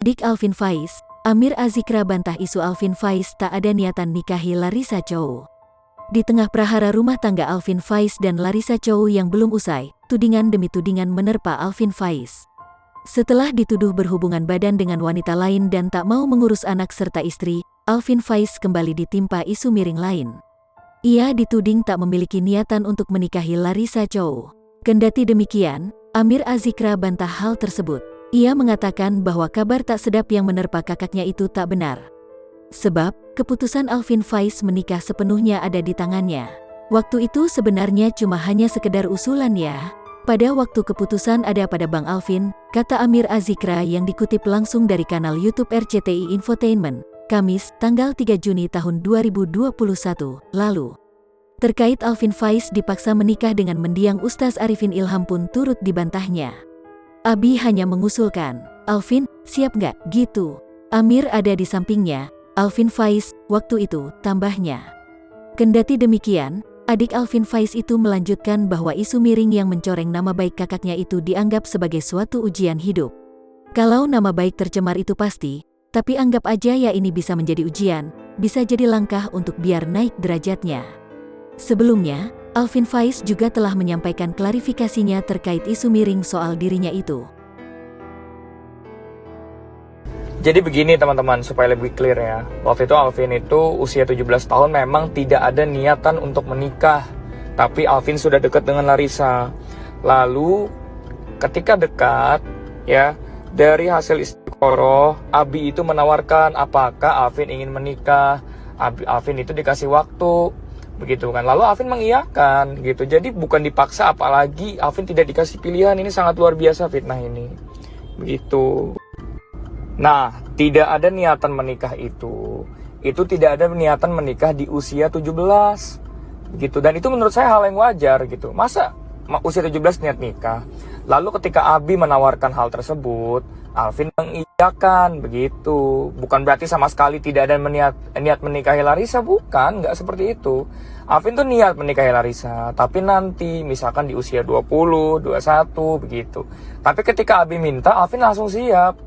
Dik Alvin Faiz, Amir Azikra bantah isu Alvin Faiz tak ada niatan nikahi Larissa Chow. Di tengah prahara rumah tangga Alvin Faiz dan Larissa Chow yang belum usai, tudingan demi tudingan menerpa Alvin Faiz. Setelah dituduh berhubungan badan dengan wanita lain dan tak mau mengurus anak serta istri, Alvin Faiz kembali ditimpa isu miring lain. Ia dituding tak memiliki niatan untuk menikahi Larissa Chow. Kendati demikian, Amir Azikra bantah hal tersebut. Ia mengatakan bahwa kabar tak sedap yang menerpa kakaknya itu tak benar. Sebab, keputusan Alvin Faiz menikah sepenuhnya ada di tangannya. Waktu itu sebenarnya cuma hanya sekedar usulan ya. Pada waktu keputusan ada pada Bang Alvin, kata Amir Azikra yang dikutip langsung dari kanal YouTube RCTI Infotainment, Kamis, tanggal 3 Juni tahun 2021, lalu. Terkait Alvin Faiz dipaksa menikah dengan mendiang Ustaz Arifin Ilham pun turut dibantahnya. Abi hanya mengusulkan, Alvin, siap nggak? Gitu. Amir ada di sampingnya, Alvin Faiz, waktu itu, tambahnya. Kendati demikian, adik Alvin Faiz itu melanjutkan bahwa isu miring yang mencoreng nama baik kakaknya itu dianggap sebagai suatu ujian hidup. Kalau nama baik tercemar itu pasti, tapi anggap aja ya ini bisa menjadi ujian, bisa jadi langkah untuk biar naik derajatnya. Sebelumnya, Alvin Faiz juga telah menyampaikan klarifikasinya terkait isu miring soal dirinya itu. Jadi begini teman-teman, supaya lebih clear ya. Waktu itu Alvin itu usia 17 tahun memang tidak ada niatan untuk menikah. Tapi Alvin sudah dekat dengan Larissa. Lalu ketika dekat ya, dari hasil istiqoroh, Abi itu menawarkan apakah Alvin ingin menikah. Alvin itu dikasih waktu, begitu kan. Lalu Alvin mengiyakan gitu. Jadi bukan dipaksa, apalagi Alvin tidak dikasih pilihan. Ini sangat luar biasa fitnah ini. Begitu. Nah, tidak ada niatan menikah itu tidak ada niatan menikah di usia 17 gitu. Dan itu menurut saya hal yang wajar gitu. Masa usia 17 niat nikah? Lalu ketika Abi menawarkan hal tersebut, Alvin mengiyakan begitu. Bukan berarti sama sekali tidak ada niat menikahi Larissa, bukan, nggak seperti itu. Alvin tuh niat menikahi Larissa, tapi nanti misalkan di usia 20, 21 begitu. Tapi ketika Abi minta, Alvin langsung siap.